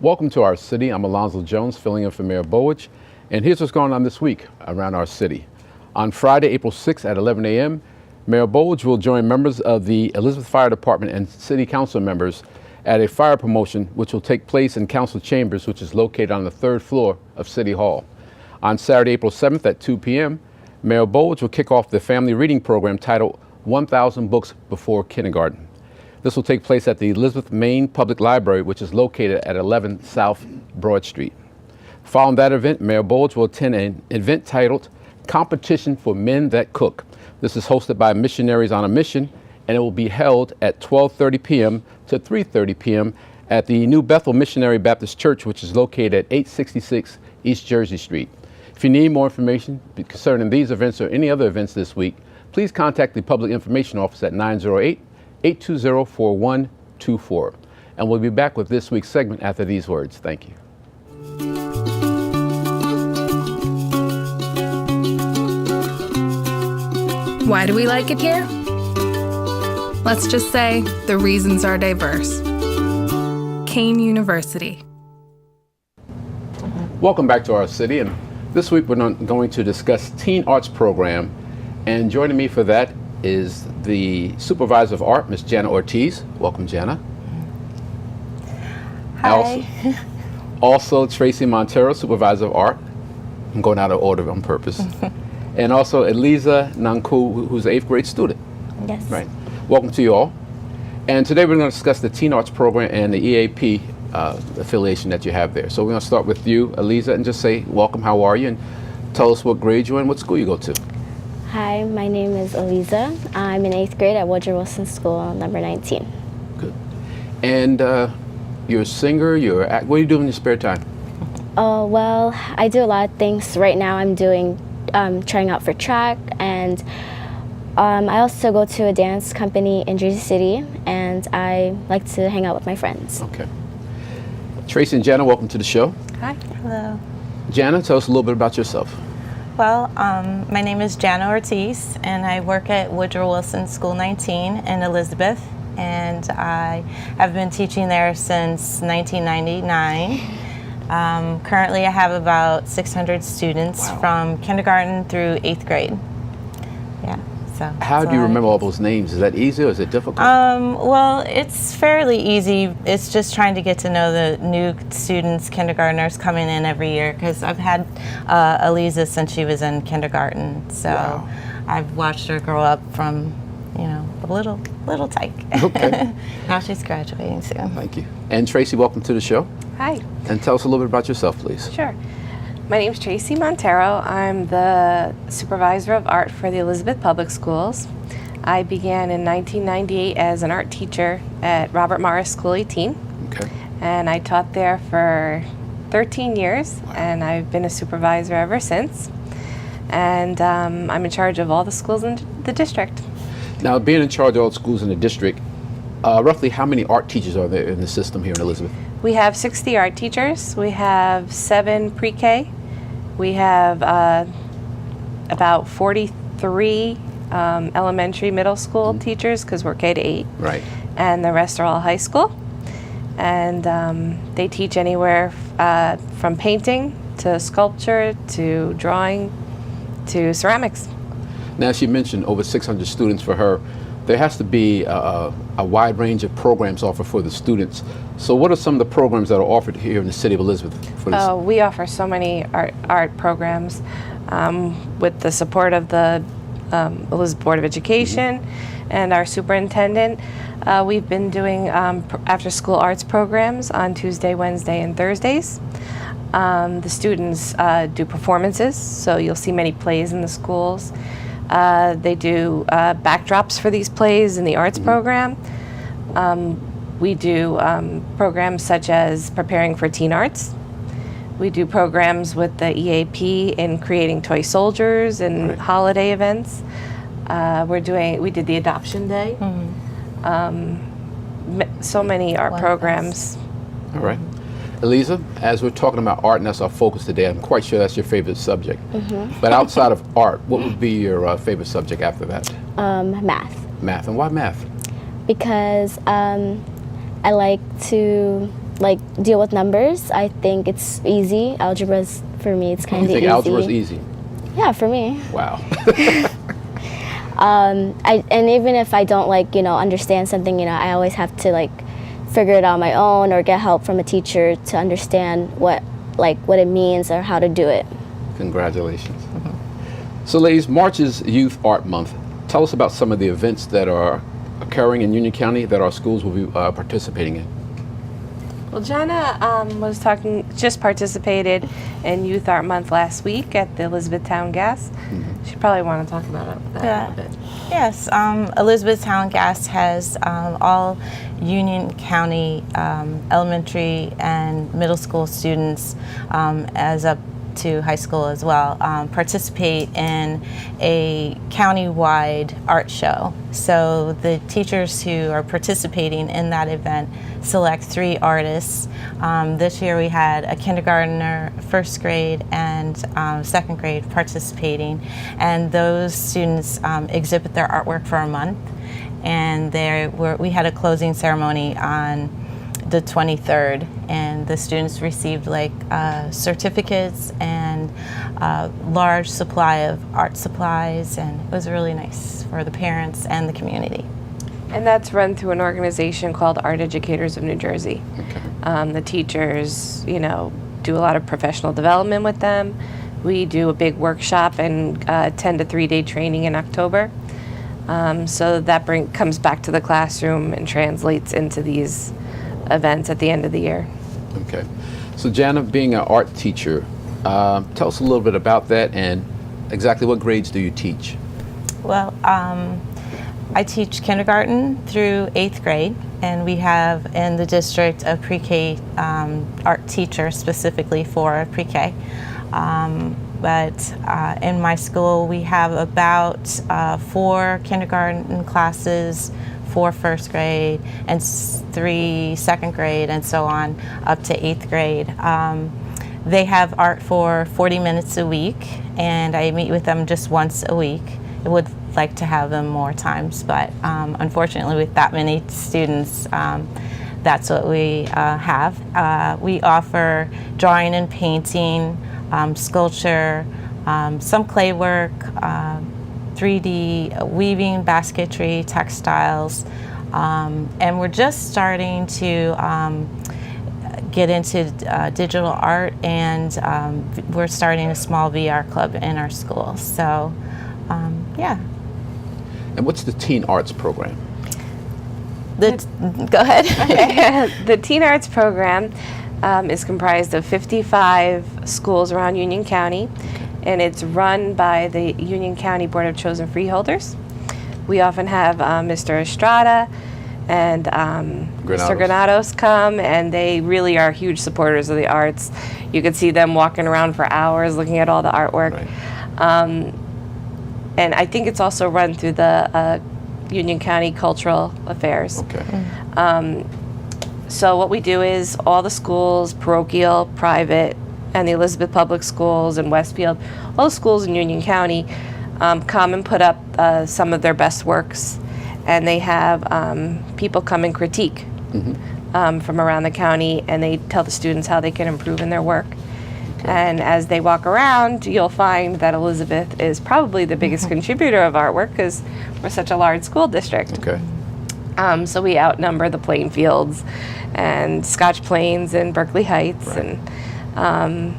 Welcome to our city. I'm Alonzo Jones, filling in for Mayor Bowich, and here's what's going on this week around our city. On Friday, April 6th at 11 a.m., Mayor Bowich will join members of the Elizabeth Fire Department and City Council members at a fire promotion which will take place in Council Chambers, which is located on the 3rd floor of City Hall. On Saturday, April 7th at 2 p.m., Mayor Bowich will kick off the family reading program titled 1,000 Books Before Kindergarten. This will take place at the Elizabeth Main Public Library, which is located at 11 South Broad Street. Following that event, Mayor Bowich will attend an event titled Competition for Men That Cook. This is hosted by Missionaries on a Mission, and it will be held at 12:30 p.m. to 3:30 p.m. at the New Bethel Missionary Baptist Church, which is located at 866 East Jersey Street. If you need more information concerning these events or any other events this week, please contact the Public Information Office at 908-820-4124. And we'll be back with this week's segment after these words. Thank you. Why do we like it here? Let's just say the reasons are diverse. Kane University. Welcome back to our city, and this week we're going to discuss Teen Arts Program, and joining me for that is the Supervisor of Art, Ms. Jana Ortiz. Welcome, Jana. Hi. Also Tracy Monteiro, Supervisor of Art. I'm going out of order on purpose. And also Aliza Nanku, who's an 8th grade student. Yes. Right. Welcome to you all. And today we're going to discuss the Teen Arts Program and the EAP affiliation that you have there. So we're going to start with you, Aliza, and just say welcome, how are you, and tell us what grade you're in, what school you go to. Hi, my name is Aliza. I'm in 8th grade at Woodrow Wilson School, number 19. Good. And you're a singer, what do you do in your spare time? Oh, well, I do a lot of things. Right now I'm doing, trying out for track, and I also go to a dance company in Jersey City, and I like to hang out with my friends. Okay. Tracy and Jana, welcome to the show. Hi. Hello. Jana, tell us a little bit about yourself. Well, my name is Jana Ortiz, and I work at Woodrow Wilson School 19 in Elizabeth, and I have been teaching there since 1999. Currently, I have about 600 students from kindergarten through 8th grade. Yeah. So how do you remember all those names? Is that easy or is it difficult? Well, it's fairly easy. It's just trying to get to know the new students, kindergartners coming in every year, because I've had Aliza since she was in kindergarten. So wow. I've watched her grow up from, a little tyke. Okay. Now she's graduating soon. Thank you. And Tracy, welcome to the show. Hi. And tell us a little bit about yourself, please. Sure. My name is Tracy Monteiro. I'm the Supervisor of Art for the Elizabeth Public Schools. I began in 1998 as an art teacher at Robert Morris School 18. Okay. And I taught there for 13 years, wow. And I've been a supervisor ever since. And I'm in charge of all the schools in the district. Now, being in charge of all the schools in the district, roughly how many art teachers are there in the system here in Elizabeth? We have 60 art teachers. We have 7 pre-K. We have about 43 elementary, middle school teachers, because we're K to 8. Right. And the rest are all high school. And they teach anywhere from painting to sculpture to drawing to ceramics. Now, as you mentioned, over 600 students for her. There has to be a wide range of programs offered for the students. So what are some of the programs that are offered here in the city of Elizabeth? We offer so many art programs with the support of the Elizabeth Board of Education and our superintendent. We've been doing after-school arts programs on Tuesday, Wednesday, and Thursdays. The students do performances, so you'll see many plays in the schools. They do backdrops for these plays in the arts program. We do programs such as preparing for teen arts. We do programs with the EAP in creating toy soldiers and holiday events. We did the adoption day. So many art programs. All right. Aliza, as we're talking about art, and that's our focus today, I'm quite sure that's your favorite subject. But outside of art, what would be your favorite subject after that? Math. Math, and why math? Because I like to like deal with numbers. I think it's easy. Algebra's for me, it's kind of You easy. think algebra's easy? Yeah, for me. Wow. And even if I don't understand something, I always have to figure it out on my own or get help from a teacher to understand what it means or how to do it. Congratulations. So ladies, March is Youth Art Month. Tell us about some of the events that are occurring in Union County that our schools will be participating in. Well, Jana just participated in Youth Art Month last week at the Elizabethtown Gas. She'd probably want to talk about that a bit. Yes, Elizabethtown Gas has all Union County elementary and middle school students, as up to high school as well, participate in a county-wide art show. So the teachers who are participating in that event select 3 artists. This year we had a kindergartner, first grade, and second grade participating, and those students exhibit their artwork for a month. And we had a closing ceremony on the 23rd, and the students received certificates and a large supply of art supplies, and it was really nice for the parents and the community. And that's run through an organization called Art Educators of New Jersey. Okay. The teachers, do a lot of professional development with them. We do a big workshop and 10 to 3-day training in October. So that comes back to the classroom and translates into these events at the end of the year. Okay. So Jana, being an art teacher, tell us a little bit about that and exactly what grades do you teach? Well, I teach kindergarten through 8th grade, and we have in the district a pre-K art teacher specifically for pre-K. But in my school we have about 4 kindergarten classes, 4 first grade, and 3 second grade, and so on up to 8th grade. They have art for 40 minutes a week, and I meet with them just once a week. I would like to have them more times, but unfortunately with that many students, that's what we have. We offer drawing and painting, sculpture, some clay work, 3D weaving, basketry, textiles, and we're just starting to get into digital art, and we're starting a small VR club in our school. So, yeah. And what's the Teen Arts program? Go ahead. The Teen Arts program is comprised of 55 schools around Union County, and it's run by the Union County Board of Chosen Freeholders. We often have Mr. Estrada and Mr. Granados come, and they really are huge supporters of the arts. You could see them walking around for hours looking at all the artwork. Right. And I think it's also run through the Union County Cultural Affairs. Okay. So what we do is all the schools, parochial, private, and the Elizabeth Public Schools and Westfield, all the schools in Union County come and put up some of their best works, and they have people come and critique from around the county, and they tell the students how they can improve in their work. And as they walk around, you'll find that Elizabeth is probably the biggest contributor of artwork because we're such a large school district. Okay. So we outnumber the Plainfields and Scotch Plains and Berkeley Heights. Right. And,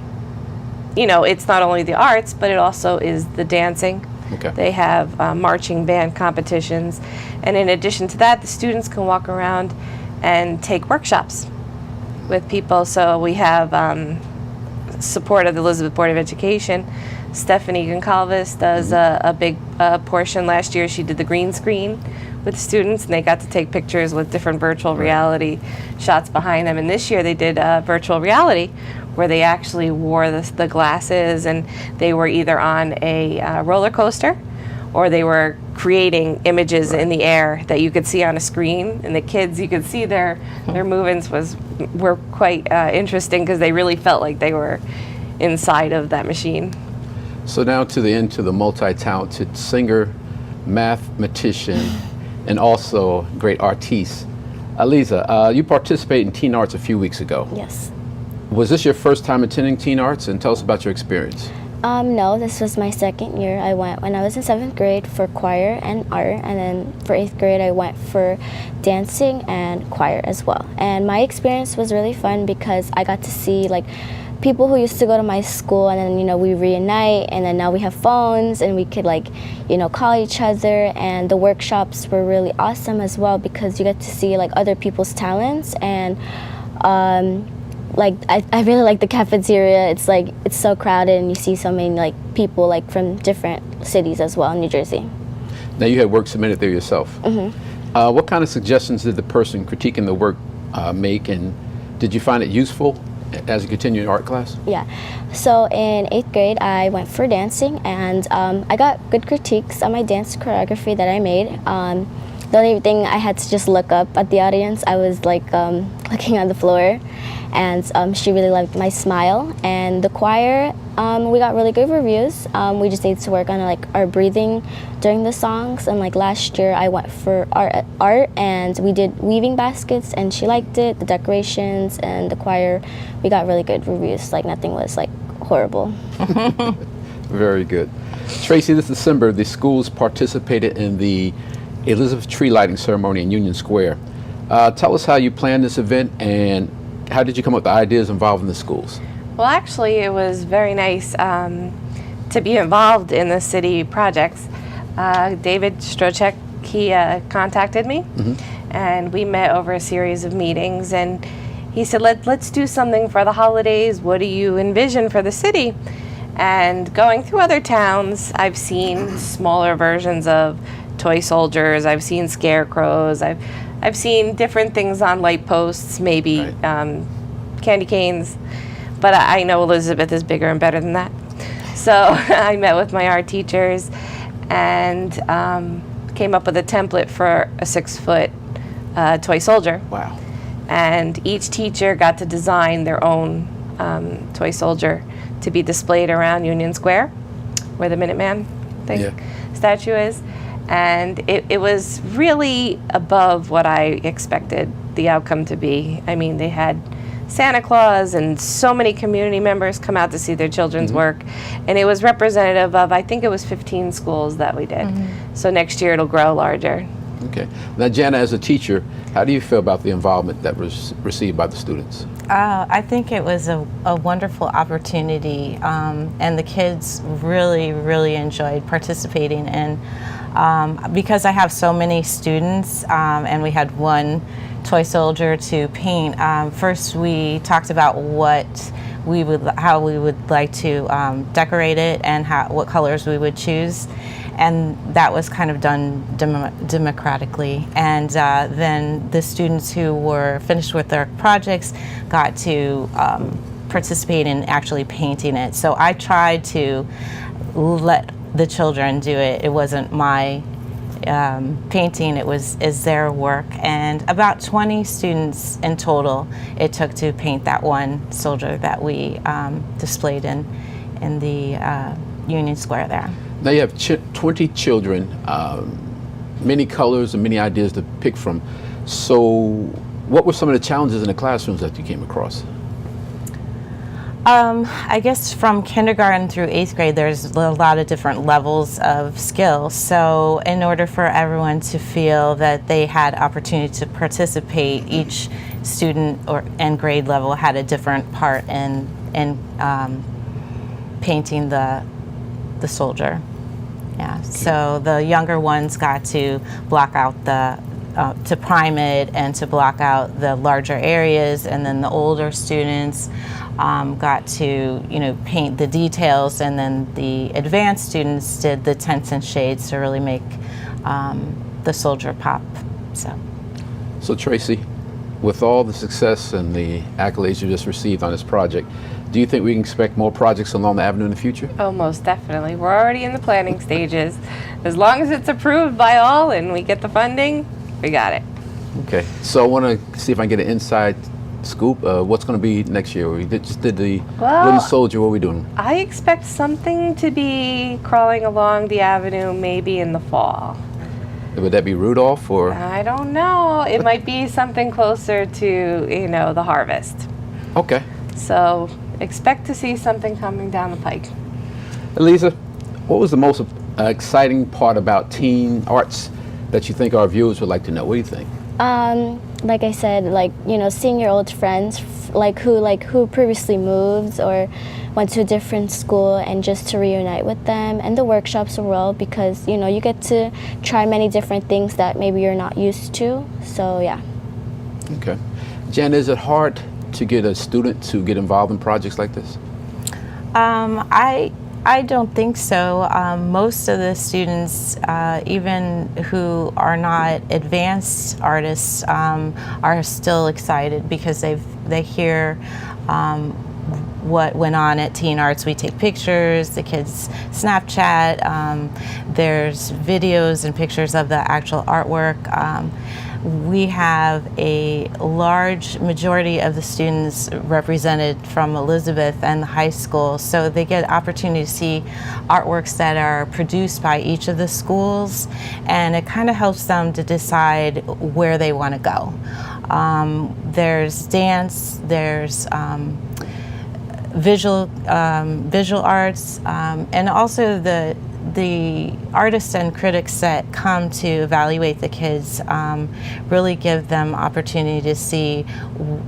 it's not only the arts, but it also is the dancing. Okay. They have marching band competitions. And in addition to that, the students can walk around and take workshops with people. So we have support of the Elizabeth Board of Education. Stephanie Goncalves does a big portion. Last year she did the green screen with students, and they got to take pictures with different virtual reality shots behind them. And this year they did virtual reality, where they actually wore the glasses, and they were either on a roller coaster or they were creating images in the air that you could see on a screen. And the kids, you could see their movements were quite interesting because they really felt like they were inside of that machine. So now to the multi-talented singer, mathematician, and also great artiste, Aliza, you participated in Teen Arts a few weeks ago. Yes. Was this your first time attending Teen Arts? And tell us about your experience. No, this was my second year. I went when I was in 7th grade for choir and art, and then for 8th grade I went for dancing and choir as well. And my experience was really fun because I got to see like people who used to go to my school, and then, you know, we reunite, and then now we have phones and we could, like, you know, call each other. And the workshops were really awesome as well because you get to see like other people's talents. And like I really like the cafeteria. It's like it's so crowded, and you see so many like people like from different cities as well in New Jersey. Now, you had work submitted there yourself. Mm-hmm. What kind of suggestions did the person critiquing the work make, and did you find it useful as you continue in art class? Yeah. So in 8th grade, I went for dancing, and I got good critiques on my dance choreography that I made. The only thing I had to just look up at the audience. I was like looking on the floor, and she really liked my smile. And the choir, we got really good reviews. We just need to work on like our breathing during the songs. And like last year, I went for art, and we did weaving baskets, and she liked it. The decorations and the choir, we got really good reviews. Like nothing was like horrible. Very good. Tracy, this December, the schools participated in the Elizabeth tree lighting ceremony in Union Square. Tell us how you planned this event, and how did you come up with the ideas involving the schools? Well, actually, it was very nice to be involved in the city projects. David Strocek, he contacted me, and we met over a series of meetings, and he said, let's do something for the holidays. What do you envision for the city? And going through other towns, I've seen smaller versions of toy soldiers, I've seen scarecrows, I've seen different things on light posts, maybe Right. Candy canes, but I know Elizabeth is bigger and better than that. So I met with my art teachers and came up with a template for a 6-foot toy soldier. Wow. And each teacher got to design their own toy soldier to be displayed around Union Square, where the Minuteman statue is. And it was really above what I expected the outcome to be. I mean, they had Santa Claus and so many community members come out to see their children's work. And it was representative of, I think it was 15 schools that we did. So next year it'll grow larger. Okay. Now, Jana, as a teacher, how do you feel about the involvement that was received by the students? I think it was a wonderful opportunity, and the kids really enjoyed participating in. Because I have so many students, and we had one toy soldier to paint. First, we talked about how we would like to decorate it, and what colors we would choose, and that was kind of done democratically. And then the students who were finished with their projects got to participate in actually painting it. So I tried to let the children do it. It wasn't my painting, is their work. And about 20 students in total it took to paint that one soldier that we displayed in the Union Square there. Now, you have 20 children, many colors and many ideas to pick from. So what were some of the challenges in the classrooms that you came across? I guess from kindergarten through 8th grade, there's a lot of different levels of skill. So in order for everyone to feel that they had opportunity to participate, each student and grade level had a different part in painting the soldier. Yeah. So the younger ones got to block out to prime it and to block out the larger areas, and then the older students got to paint the details, and then the advanced students did the tints and shades to really make the soldier pop. So Tracy, with all the success and the accolades you just received on this project, do you think we can expect more projects along the avenue in the future? Oh, most definitely. We're already in the planning stages. As long as it's approved by all and we get the funding, we got it. Okay, so I want to see if I can get an inside scoop. What's going to be next year? We just did the wooden soldier. What are we doing? I expect something to be crawling along the avenue maybe in the fall. Would that be Rudolph or? I don't know. It might be something closer to, the harvest. Okay. So expect to see something coming down the pike. Aliza, what was the most exciting part about teen arts that you think our viewers would like to know? What do you think? Like I said, seeing your old friends, who previously moved or went to a different school, and just to reunite with them, and the workshops as well, because you get to try many different things that maybe you're not used to. So yeah. Okay. Jana, is it hard to get a student to get involved in projects like this? I don't think so. Most of the students, even who are not advanced artists, are still excited because they hear what went on at Teen Arts. We take pictures, the kids Snapchat, there's videos and pictures of the actual artwork. We have a large majority of the students represented from Elizabeth and the high school, so they get opportunity to see artworks that are produced by each of the schools, and it kind of helps them to decide where they want to go. There's dance, there's visual arts, and also the artists and critics that come to evaluate the kids really give them opportunity to see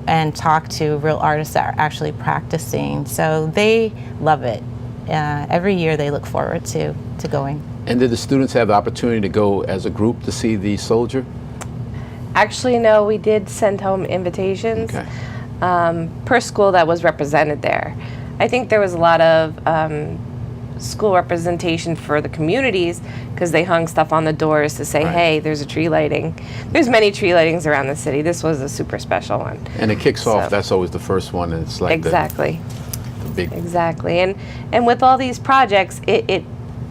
and talk to real artists that are actually practicing. So they love it. Every year they look forward to going. And did the students have the opportunity to go as a group to see the soldier? Actually, no, we did send home invitations. Okay. Per school that was represented there. I think there was a lot of school representation for the communities because they hung stuff on the doors to say, right, hey, there's a tree lighting. There's many tree lightings around the city. This was a super special one. And it kicks off, that's always the first one, and it's like exactly. The big... Exactly. And with all these projects, it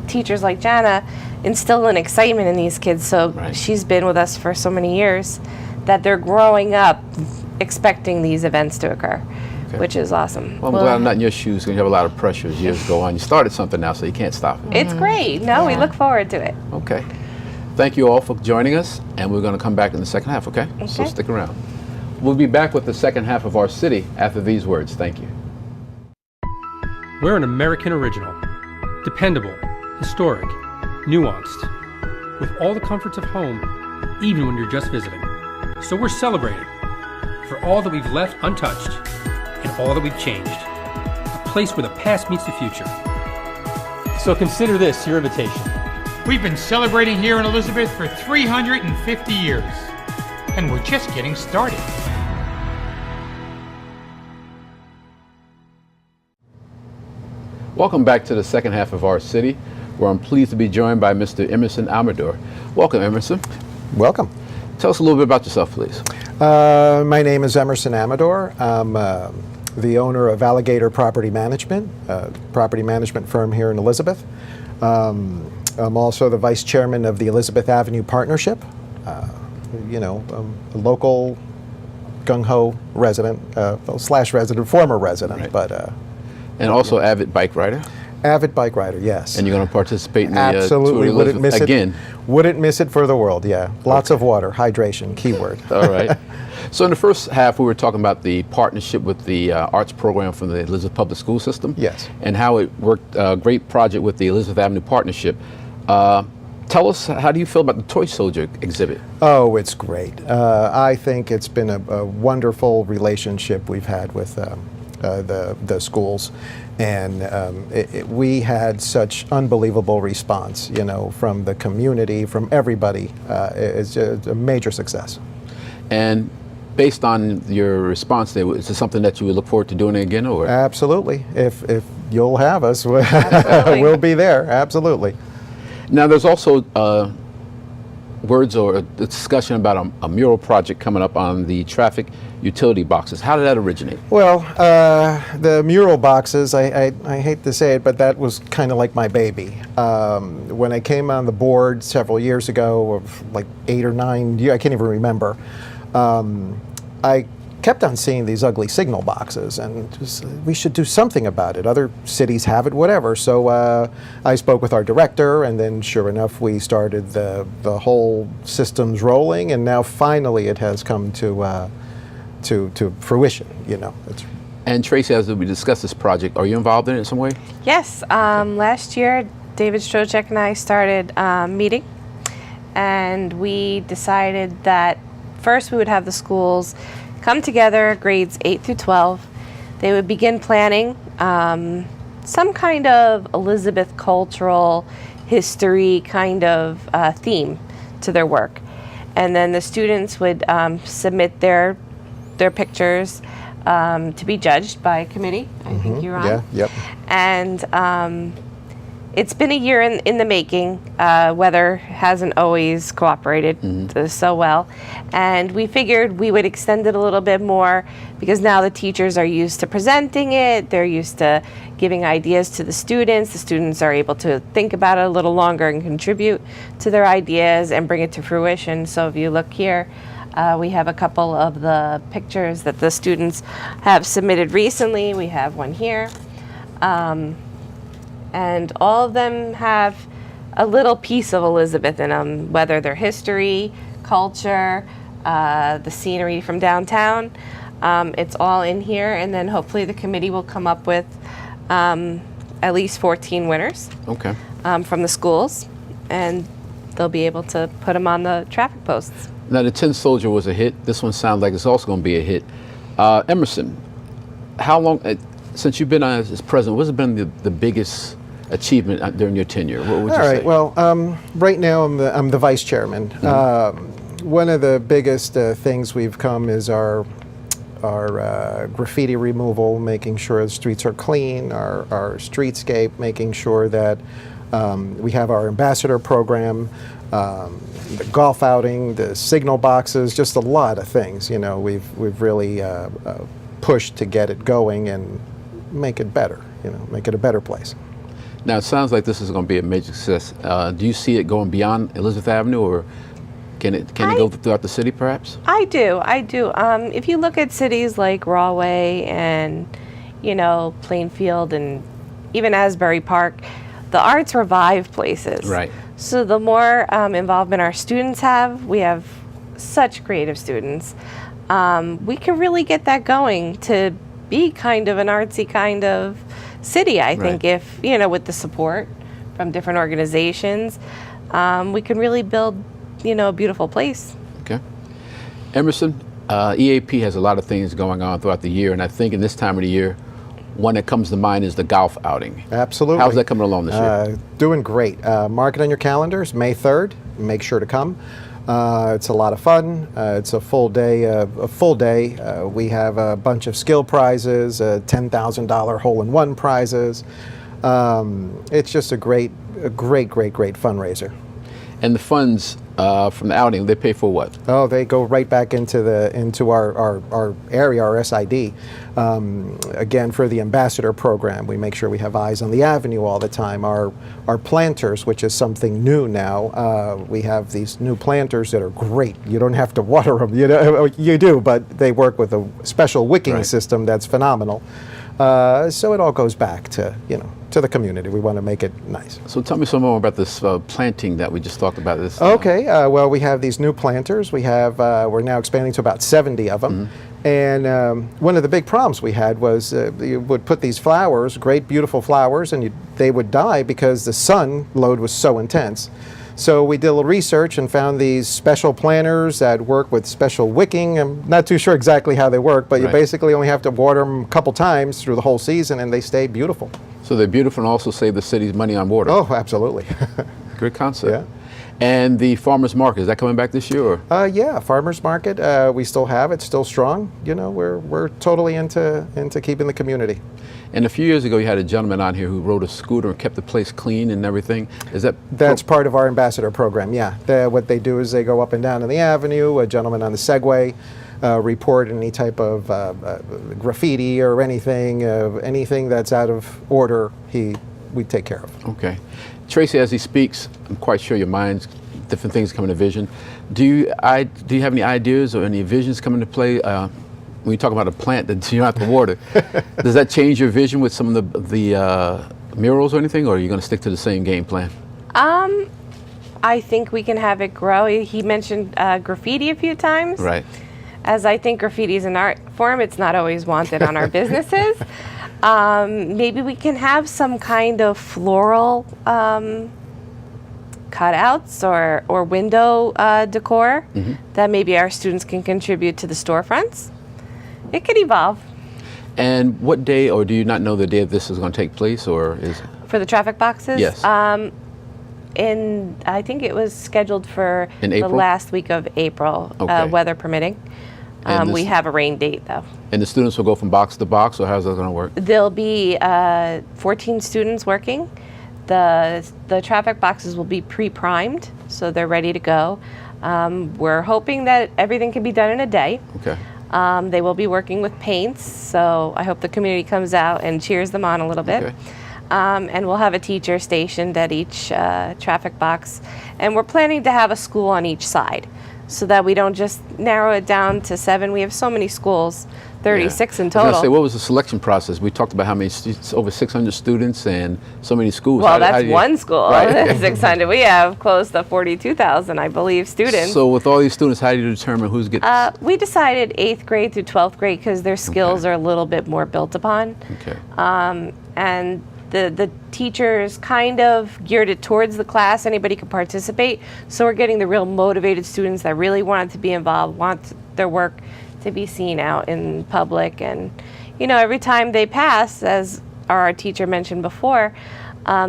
teachers like Jana instill an excitement in these kids. So right, she's been with us for so many years that they're growing up expecting these events to occur, okay, which is awesome. Well, I'm glad I'm not in your shoes because you have a lot of pressure as years go on. You started something now, so you can't stop it. It's great. No, we look forward to it. Okay. Thank you all for joining us, and we're going to come back in the second half, okay? So Okay. stick around. We'll be back with the second half of Our City after these words. Thank you. We're an American original, dependable, historic, nuanced, with all the comforts of home, even when you're just visiting. So we're celebrating for all that we've left untouched and all that we've changed. A place where the past meets the future. So consider this your invitation. We've been celebrating here in Elizabeth for 350 years, and we're just getting started. Welcome back to the second half of Our City, where I'm pleased to be joined by Mr. Emerson Amador. Welcome, Emerson. Welcome. Tell us a little bit about yourself, please. My name is Emerson Amador. I'm the owner of Alligator Property Management, a property management firm here in Elizabeth. I'm also the vice chairman of the Elizabeth Avenue Partnership. A local gung-ho resident, former resident, right, but and also avid bike rider. Avid bike rider, yes. And you're going to participate in the absolutely Tour of wouldn't miss again. it. Wouldn't miss it for the world. Yeah, lots of water, hydration, keyword. All right. So in the first half, we were talking about the partnership with the arts program from the Elizabeth Public School System. Yes. And how it worked. A great project with the Elizabeth Avenue Partnership. Tell us, how do you feel about the Toy Soldier exhibit? Oh, it's great. I think it's been a wonderful relationship we've had with the schools, and we had such unbelievable response, from the community, from everybody. It's a major success. And based on your response there, is it something that you would look forward to doing again, or? Absolutely. If you'll have us, we'll be there. Absolutely. Now, there's also words or a discussion about a mural project coming up on the traffic utility boxes. How did that originate? Well, the mural boxes, I hate to say it, but that was kind of like my baby. When I came on the board several years ago, of like 8 or 9 years, I can't even remember, I kept on seeing these ugly signal boxes, and just, we should do something about it. Other cities have it, whatever. So I spoke with our director, and then sure enough, we started the whole systems rolling, and now finally it has come to fruition. You know. And Tracy, as we discussed this project, are you involved in it in some way? Yes. Last year, David Strojek and I started meeting, and we decided that first we would have the schools come together, grades 8 through 12. They would begin planning some kind of Elizabeth cultural history kind of theme to their work. And then the students would submit their pictures to be judged by a committee. I think you're on. Yeah, yep. And it's been a year in the making. Weather hasn't always cooperated so well. And we figured we would extend it a little bit more because now the teachers are used to presenting it. They're used to giving ideas to the students. The students are able to think about it a little longer and contribute to their ideas and bring it to fruition. So if you look here, we have a couple of the pictures that the students have submitted recently. We have one here. And all of them have a little piece of Elizabeth in them, whether they're history, culture, the scenery from downtown. It's all in here, and then hopefully the committee will come up with at least 14 winners from the schools, and they'll be able to put them on the traffic posts. Now, the Tin Soldier was a hit. This one sounds like it's also going to be a hit. Emerson, how long, since you've been on as president, what's been the biggest achievement during your tenure? What would you say? All right. Well, right now I'm the vice chairman. One of the biggest things we've come is our graffiti removal, making sure the streets are clean, our streetscape, making sure that we have our ambassador program, the golf outing, the signal boxes, just a lot of things. You know, we've really pushed to get it going and make it better. You know, make it a better place. Now, it sounds like this is going to be a major success. Do you see it going beyond Elizabeth Avenue, or can it go throughout the city, perhaps? I do. If you look at cities like Rahway and, Plainfield and even Asbury Park, the arts revive places. Right. So the more involvement our students have, we have such creative students, we can really get that going to be kind of an artsy kind of city, I think, if, with the support from different organizations, we can really build, a beautiful place. Okay. Emerson, EAP has a lot of things going on throughout the year, and I think in this time of the year, one that comes to mind is the golf outing. Absolutely. How's that coming along this year? Doing great. Mark it on your calendars, May 3rd. Make sure to come. It's a lot of fun. It's a full day. We have a bunch of skill prizes, $10,000 hole-in-one prizes. It's just a great fundraiser. And the funds from the outing, they pay for what? Oh, they go right back into our area, our SID. Again, for the ambassador program, we make sure we have eyes on the avenue all the time. Our planters, which is something new now, we have these new planters that are great. You don't have to water them. You do, but they work with a special wicking system that's phenomenal. So it all goes back to the community. We want to make it nice. So tell me some more about this planting that we just talked about. This. Okay. Well, we have these new planters. We have we're now expanding to about 70 of them. And one of the big problems we had was you would put these flowers, great, beautiful flowers, and they would die because the sun load was so intense. So we did a little research and found these special planters that work with special wicking. I'm not too sure exactly how they work, but you basically only have to water them a couple times through the whole season, and they stay beautiful. So they're beautiful and also save the city's money on water. Oh, absolutely. Great concept. Yeah. And the farmers market, is that coming back this year? Or? Yeah, farmers market. We still have it, still strong. We're totally into keeping the community. And a few years ago, you had a gentleman on here who rode a scooter and kept the place clean and everything. That's part of our ambassador program, yeah. What they do is they go up and down on the avenue, a gentleman on the Segway, report any type of graffiti or anything that's out of order, we take care of. Okay. Tracy, as he speaks, I'm quite sure your mind's different things come into vision. Do you have any ideas or any visions come into play when you talk about a plant that you don't have to water, does that change your vision with some of the murals or anything, or are you going to stick to the same game plan? I think we can have it grow. He mentioned graffiti a few times. Right. As I think graffiti is an art form, it's not always wanted on our businesses. Maybe we can have some kind of floral cutouts or window decor that maybe our students can contribute to the storefronts. It could evolve. And what day, or do you not know the day this is going to take place, or is For the traffic boxes? Yes. I think it was scheduled for In the April? last week of April, Okay. weather permitting. And We this- have a rain date though. and the students will go from box to box, or how's that going to work? There'll be 14 students working. The traffic boxes will be pre-primed, so they're ready to go. We're hoping that everything can be done in a day. Okay. They will be working with paints, so I hope the community comes out and cheers them on a little bit. Okay. And we'll have a teacher stationed at each traffic box. And we're planning to have a school on each side so that we don't just narrow it down to 7. We have so many schools, 36 in I was gonna total. say, what was the selection process? We talked about how many students, over 600 students and so many schools. Well, How that's do you- one school. Right. 600. We have close to 42,000, I believe, students. So with all these students, how do you determine who's getting? We decided 8th grade through 12th grade because their skills are a little bit more built upon. Okay. And the teachers kind of geared it towards the class. Anybody could participate. So we're getting the real motivated students that really wanted to be involved, want their work to be seen out in public. And, you know, every time they pass, as our teacher mentioned before,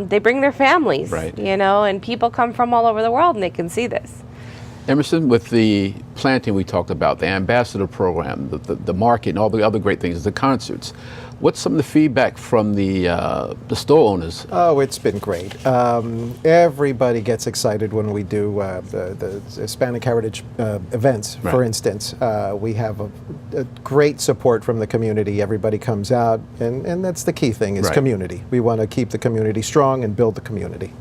they bring their families, Right. you know, and people come from all over the world and they can see this. Emerson, with the planting we talked about, the ambassador program, the market, and all the other great things, the concerts, what's some of the feedback from the store owners? Oh, it's been great. Everybody gets excited when we do the Hispanic Heritage events, for Right. instance. We have a great support from the community. Everybody comes out, and that's the key thing, is Right. community. We want to keep the community strong and build the community.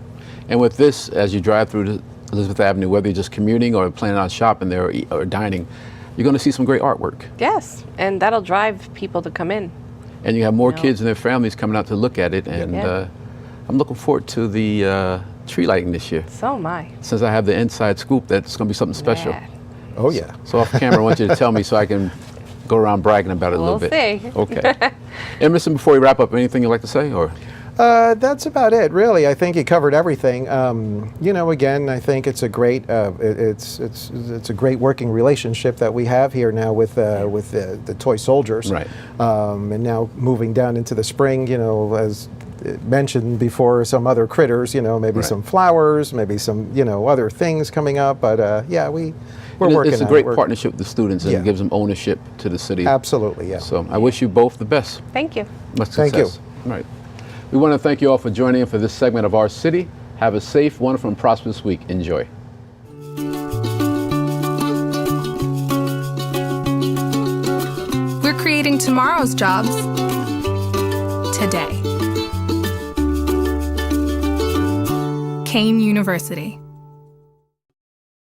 And with this, as you drive through Elizabeth Avenue, whether you're just commuting or planning on shopping there or dining, you're going to see some great artwork. Yes, and that'll drive people to come in. And you have more Yeah. kids and their families coming out to look at it. And Yeah. I'm looking forward to the tree lighting this year. So am I. Since I have the inside scoop, that's going to be something special. Yeah. Oh, yeah. So off camera, I want you to tell me so I can go around bragging about it a little We'll bit. see. Okay. Emerson, before we wrap up, anything you'd like to say? Or That's about it, really. I think you covered everything. You know, again, I think it's a great it's a great working relationship that we have here now with the toy soldiers. Right. And now moving down into the spring, you know, as mentioned before, some other critters. You know, maybe Right. some flowers, maybe some other things coming up. But yeah, we're And working. it's a on great it. We're- partnership with the students, and Yeah. it gives them ownership to the city. Absolutely, yeah. So I wish you both the best. Thank you. Much Thank success. All right. We want to thank you all for joining in for this segment of Our City. Have a safe, wonderful, and prosperous week. Enjoy. We're creating tomorrow's jobs today. Kane University.